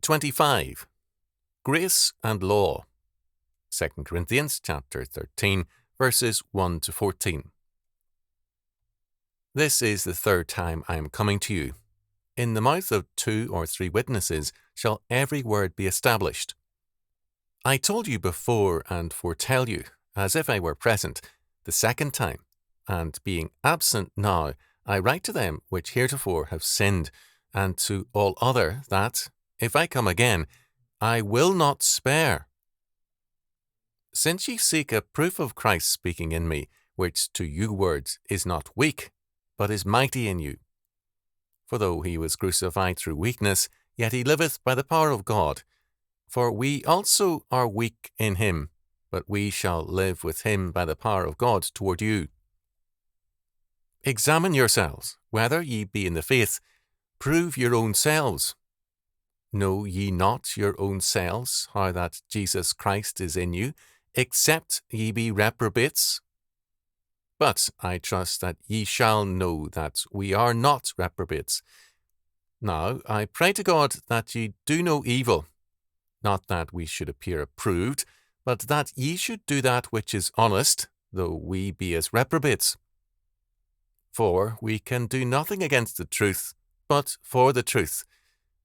25. Grace and Law. 2 Corinthians chapter 13, verses 1 to 14. This is the third time I am coming to you. In the mouth of 2 or 3 witnesses shall every word be established. I told you before and foretell you, as if I were present, the second time, and being absent now, I write to them which heretofore have sinned, and to all other that, if I come again, I will not spare. Since ye seek a proof of Christ speaking in me, which to you words is not weak, but is mighty in you. For though he was crucified through weakness, yet he liveth by the power of God. For we also are weak in him, but we shall live with him by the power of God toward you. Examine yourselves, whether ye be in the faith. Prove your own selves. Know ye not your own selves, how that Jesus Christ is in you, except ye be reprobates? But I trust that ye shall know that we are not reprobates. Now I pray to God that ye do no evil, not that we should appear approved, but that ye should do that which is honest, though we be as reprobates. For we can do nothing against the truth, but for the truth.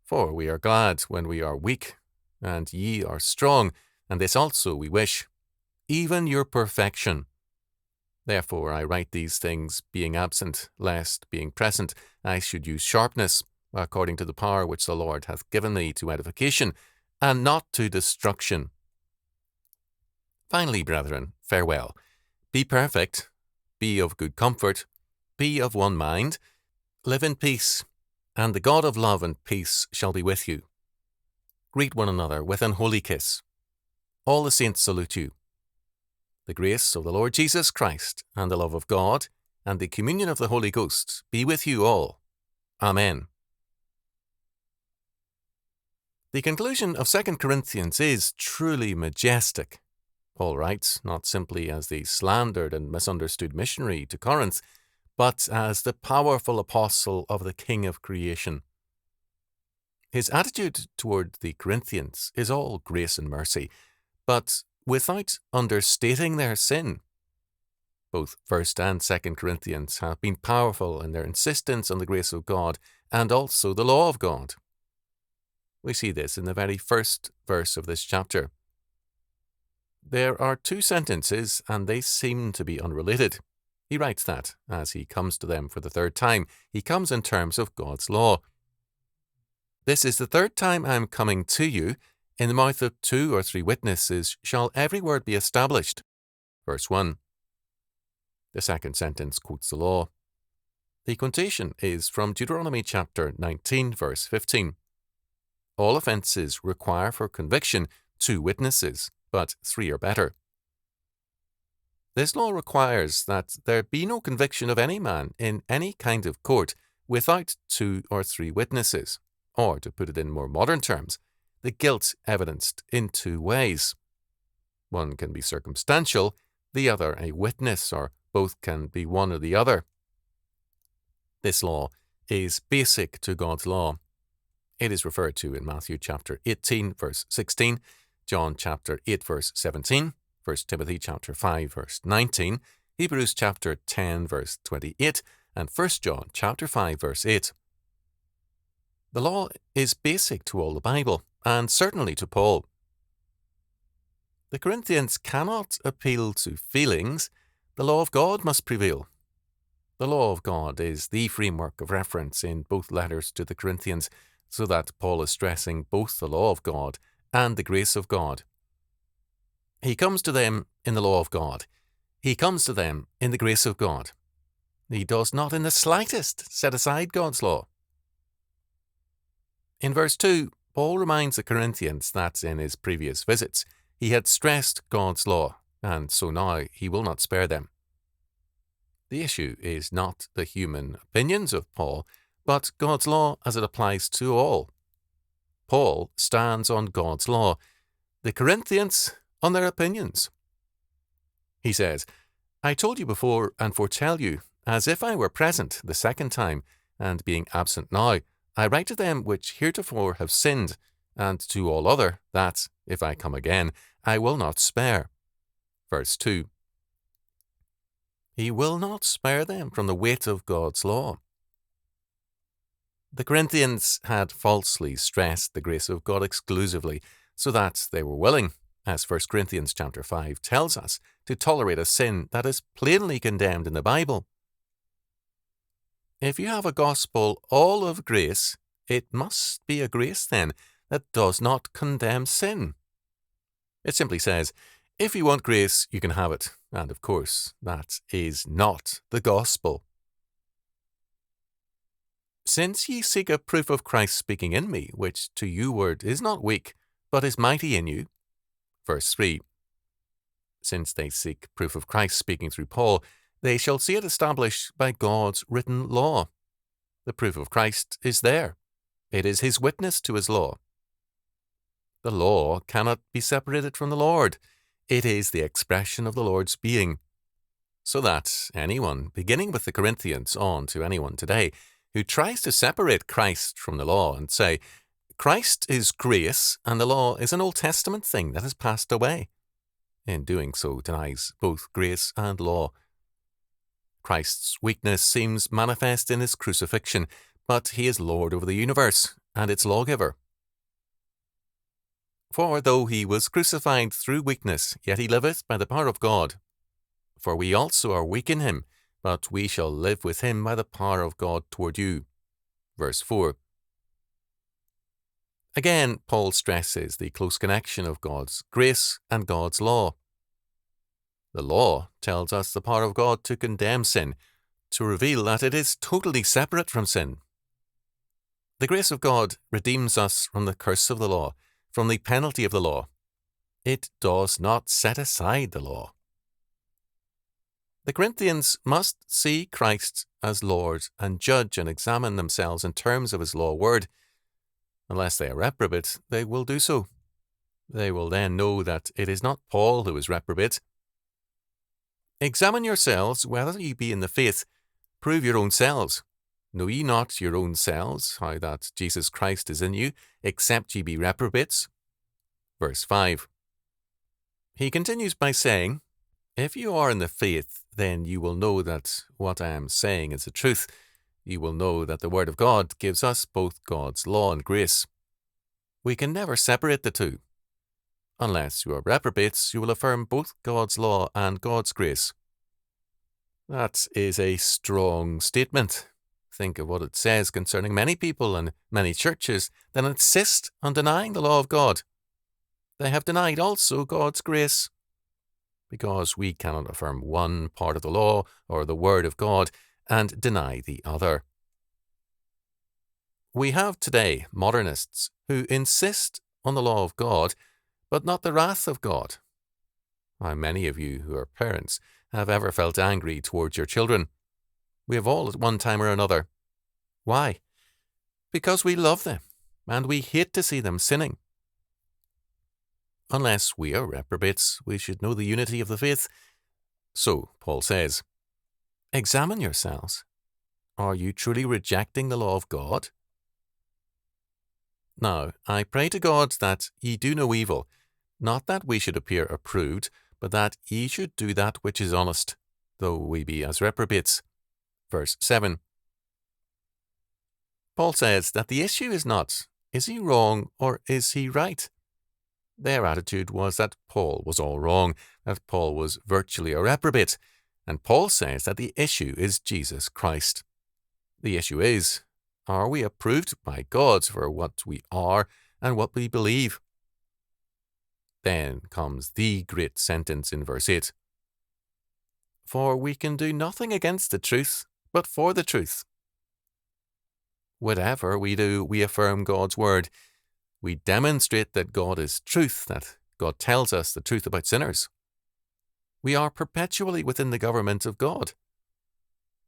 For we are glad when we are weak, and ye are strong, and this also we wish, even your perfection. Therefore I write these things, being absent, lest, being present, I should use sharpness, according to the power which the Lord hath given me to edification, and not to destruction. Finally, brethren, farewell. Be perfect, be of good comfort, be of one mind, live in peace, and the God of love and peace shall be with you. Greet one another with an holy kiss. All the saints salute you. The grace of the Lord Jesus Christ, and the love of God, and the communion of the Holy Ghost be with you all. Amen. The conclusion of 2 Corinthians is truly majestic. Paul writes not simply as the slandered and misunderstood missionary to Corinth, but as the powerful apostle of the King of creation. His attitude toward the Corinthians is all grace and mercy, but without understating their sin. Both 1st and 2nd Corinthians have been powerful in their insistence on the grace of God and also the law of God. We see this in the very first verse of this chapter. There are 2 sentences, and they seem to be unrelated. He writes that, as he comes to them for the 3rd time, he comes in terms of God's law. This is the 3rd time I am coming to you. In the mouth of 2 or 3 witnesses shall every word be established. Verse 1. The 2nd sentence quotes the law. The quotation is from Deuteronomy chapter 19, verse 15. All offences require for conviction 2 witnesses, but 3 are better. This law requires that there be no conviction of any man in any kind of court without 2 or 3 witnesses, or, to put it in more modern terms, the guilt evidenced in 2 ways. One can be circumstantial, the other a witness, or both can be one or the other. This law is basic to God's law. It is referred to in Matthew chapter 18, verse 16, John chapter 8, verse 17, 1 Timothy chapter 5, verse 19, Hebrews chapter 10, verse 28, and 1 John chapter 5, verse 8. The law is basic to all the Bible, and certainly to Paul. The Corinthians cannot appeal to feelings. The law of God must prevail. The law of God is the framework of reference in both letters to the Corinthians, so that Paul is stressing both the law of God and the grace of God. He comes to them in the law of God. He comes to them in the grace of God. He does not in the slightest set aside God's law. In verse 2, Paul reminds the Corinthians that in his previous visits he had stressed God's law, and so now he will not spare them. The issue is not the human opinions of Paul, but God's law as it applies to all. Paul stands on God's law, the Corinthians on their opinions. He says, I told you before and foretell you, as if I were present the 2nd time, and being absent now, I write to them which heretofore have sinned, and to all other that, if I come again, I will not spare. Verse 2. He will not spare them from the weight of God's law. The Corinthians had falsely stressed the grace of God exclusively, so that they were willing, as 1 Corinthians chapter 5 tells us, to tolerate a sin that is plainly condemned in the Bible. If you have a gospel all of grace, it must be a grace then that does not condemn sin. It simply says, if you want grace, you can have it. And of course, that is not the gospel. Since ye seek a proof of Christ speaking in me, which to you word is not weak, but is mighty in you. Verse 3. Since they seek proof of Christ speaking through Paul, they shall see it established by God's written law. The proof of Christ is there. It is his witness to his law. The law cannot be separated from the Lord. It is the expression of the Lord's being. So that anyone, beginning with the Corinthians on to anyone today, who tries to separate Christ from the law and say, Christ is grace and the law is an Old Testament thing that has passed away, in doing so denies both grace and law. Christ's weakness seems manifest in his crucifixion, but he is Lord over the universe and its lawgiver. For though he was crucified through weakness, yet he liveth by the power of God. For we also are weak in him, but we shall live with him by the power of God toward you. Verse 4. Again, Paul stresses the close connection of God's grace and God's law. The law tells us the power of God to condemn sin, to reveal that it is totally separate from sin. The grace of God redeems us from the curse of the law, from the penalty of the law. It does not set aside the law. The Corinthians must see Christ as Lord and judge and examine themselves in terms of his law word. Unless they are reprobate, they will do so. They will then know that it is not Paul who is reprobate. Examine yourselves whether ye be in the faith. Prove your own selves. Know ye not your own selves, how that Jesus Christ is in you, except ye be reprobates? Verse 5. He continues by saying, if you are in the faith, then you will know that what I am saying is the truth. You will know that the Word of God gives us both God's law and grace. We can never separate the two. Unless you are reprobates, you will affirm both God's law and God's grace. That is a strong statement. Think of what it says concerning many people and many churches that insist on denying the law of God. They have denied also God's grace. Because we cannot affirm one part of the law or the Word of God and deny the other. We have today modernists who insist on the law of God, but not the wrath of God. How many of you who are parents have ever felt angry towards your children? We have all at one time or another. Why? Because we love them, and we hate to see them sinning. Unless we are reprobates, we should know the unity of the faith. So, Paul says, examine yourselves. Are you truly rejecting the law of God? Now, I pray to God that ye do no evil, not that we should appear approved, but that ye should do that which is honest, though we be as reprobates. Verse 7. Paul says that the issue is not, is he wrong or is he right? Their attitude was that Paul was all wrong, that Paul was virtually a reprobate, and Paul says that the issue is Jesus Christ. The issue is, are we approved by God for what we are and what we believe? Then comes the great sentence in verse 8. For we can do nothing against the truth, but for the truth. Whatever we do, we affirm God's word. We demonstrate that God is truth, that God tells us the truth about sinners. We are perpetually within the government of God.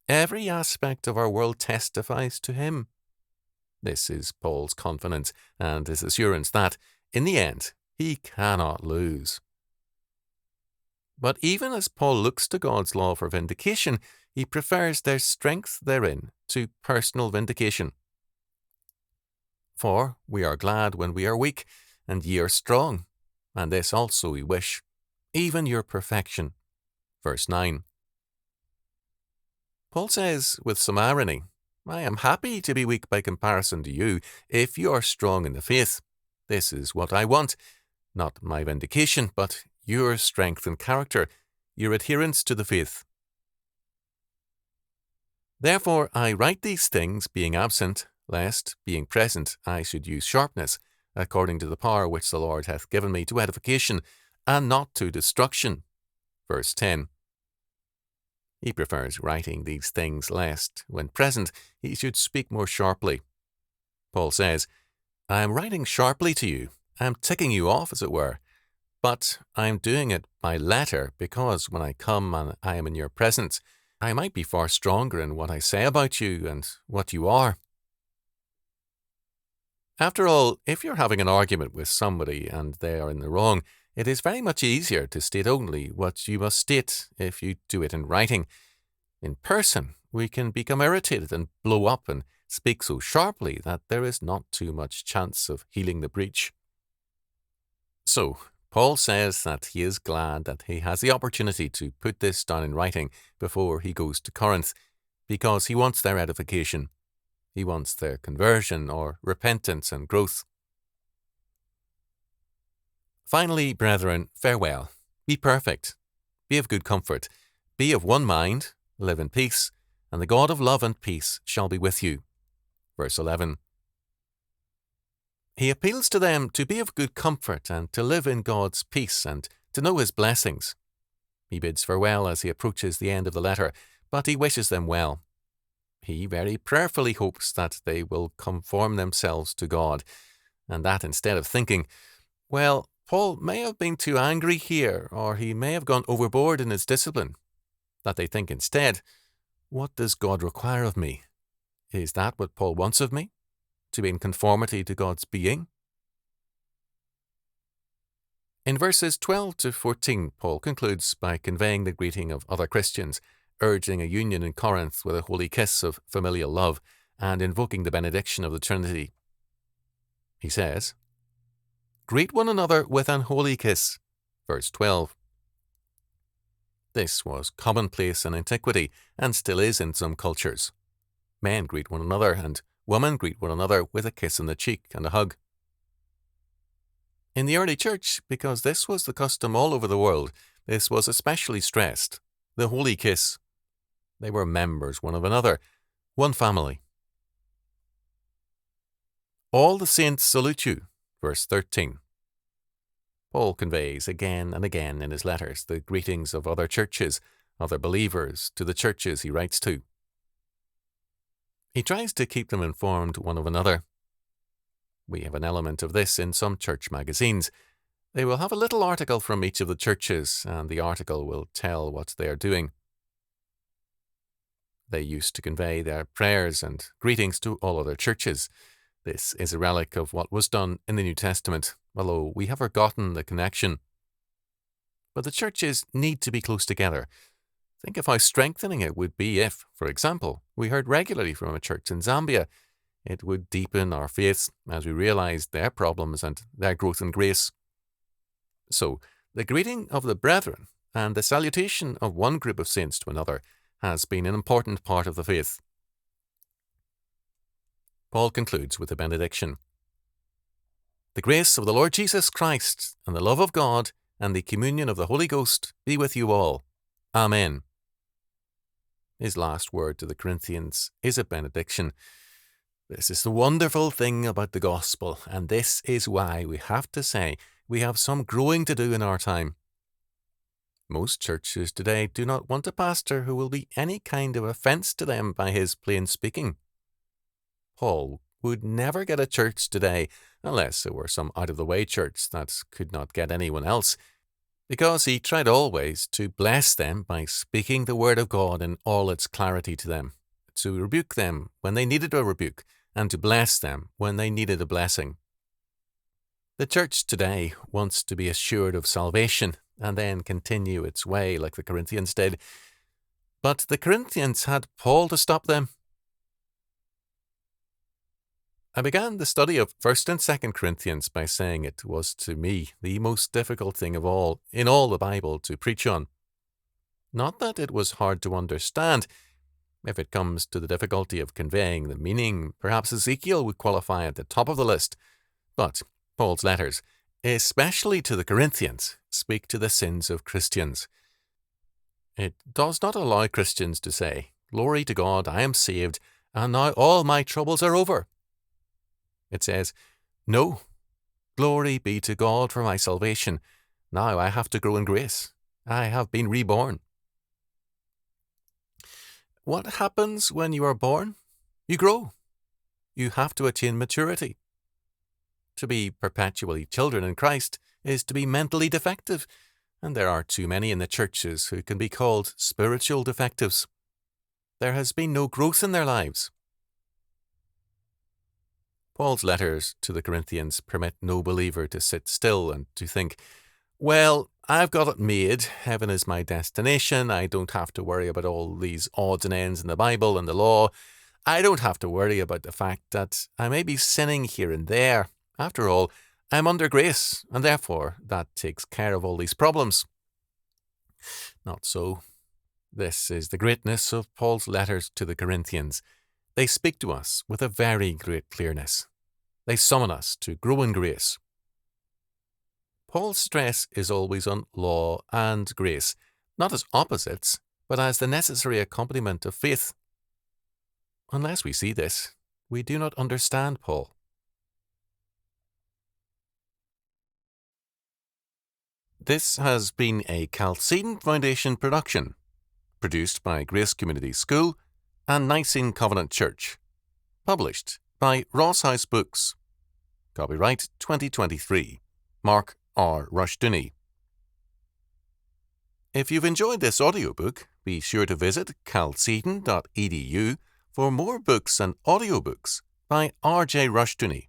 Every aspect of our world testifies to him. This is Paul's confidence and his assurance that, in the end, he cannot lose. But even as Paul looks to God's law for vindication, he prefers their strength therein to personal vindication. For we are glad when we are weak, and ye are strong. And this also we wish, even your perfection. Verse 9. Paul says, with some irony, I am happy to be weak by comparison to you, if you are strong in the faith. This is what I want, not my vindication, but your strength and character, your adherence to the faith. Therefore I write these things, being absent, lest, being present, I should use sharpness, according to the power which the Lord hath given me to edification, and not to destruction. Verse 10. He prefers writing these things lest, when present, he should speak more sharply. Paul says, I am writing sharply to you. I am ticking you off, as it were. But I am doing it by letter, because when I come and I am in your presence, I might be far stronger in what I say about you and what you are. After all, if you're having an argument with somebody and they are in the wrong, it is very much easier to state only what you must state if you do it in writing. In person, we can become irritated and blow up and speak so sharply that there is not too much chance of healing the breach. So, Paul says that he is glad that he has the opportunity to put this down in writing before he goes to Corinth, because he wants their edification. He wants their conversion or repentance and growth. Finally, brethren, farewell. Be perfect. Be of good comfort. Be of one mind. Live in peace. And the God of love and peace shall be with you. Verse 11. He appeals to them to be of good comfort and to live in God's peace and to know his blessings. He bids farewell as he approaches the end of the letter, but he wishes them well. He very prayerfully hopes that they will conform themselves to God, and that instead of thinking, well, Paul may have been too angry here, or he may have gone overboard in his discipline, that they think instead, what does God require of me? Is that what Paul wants of me? To be in conformity to God's being? In verses 12 to 14, Paul concludes by conveying the greeting of other Christians, urging a union in Corinth with a holy kiss of familial love, and invoking the benediction of the Trinity. He says, Greet one another with an holy kiss. Verse 12. This was commonplace in antiquity, and still is in some cultures. Men greet one another, and women greet one another with a kiss on the cheek and a hug. In the early church, because this was the custom all over the world, this was especially stressed. The holy kiss. They were members one of another, one family. All the saints salute you. Verse 13. Paul conveys again and again in his letters the greetings of other churches, other believers, to the churches he writes to. He tries to keep them informed one of another. We have an element of this in some church magazines. They will have a little article from each of the churches, and the article will tell what they are doing. They used to convey their prayers and greetings to all other churches. This is a relic of what was done in the New Testament, although we have forgotten the connection. But the churches need to be close together. Think of how strengthening it would be if, for example, we heard regularly from a church in Zambia. It would deepen our faith as we realized their problems and their growth in grace. So, the greeting of the brethren and the salutation of one group of saints to another has been an important part of the faith. Paul concludes with a benediction. The grace of the Lord Jesus Christ, and the love of God, and the communion of the Holy Ghost be with you all. Amen. His last word to the Corinthians is a benediction. This is the wonderful thing about the gospel, and this is why we have to say we have some growing to do in our time. Most churches today do not want a pastor who will be any kind of offence to them by his plain speaking. Paul would never get a church today, unless it were some out-of-the-way church that could not get anyone else, because he tried always to bless them by speaking the word of God in all its clarity to them, to rebuke them when they needed a rebuke, and to bless them when they needed a blessing. The church today wants to be assured of salvation and then continue its way like the Corinthians did. But the Corinthians had Paul to stop them. I began the study of 1st and 2nd Corinthians by saying it was to me the most difficult thing of all in all the Bible to preach on. Not that it was hard to understand. If it comes to the difficulty of conveying the meaning, perhaps Ezekiel would qualify at the top of the list. But Paul's letters, especially to the Corinthians, speak to the sins of Christians. It does not allow Christians to say, "Glory to God, I am saved, and now all my troubles are over." It says, "No, glory be to God for my salvation. Now I have to grow in grace. I have been reborn." What happens when you are born? You grow. You have to attain maturity. To be perpetually children in Christ is to be mentally defective, and there are too many in the churches who can be called spiritual defectives. There has been no growth in their lives. Paul's letters to the Corinthians permit no believer to sit still and to think, "Well, I've got it made. Heaven is my destination. I don't have to worry about all these odds and ends in the Bible and the law. I don't have to worry about the fact that I may be sinning here and there. After all, I'm under grace, and therefore that takes care of all these problems." Not so. This is the greatness of Paul's letters to the Corinthians. They speak to us with a very great clearness. They summon us to grow in grace. Paul's stress is always on law and grace, not as opposites, but as the necessary accompaniment of faith. Unless we see this, we do not understand Paul. This has been a Chalcedon Foundation production, produced by Grace Community School and Nicene Covenant Church. Published by Ross House Books. Copyright 2023. Mark R. Rushdoony. If you've enjoyed this audiobook, be sure to visit chalcedon.edu for more books and audiobooks by R.J. Rushdoony.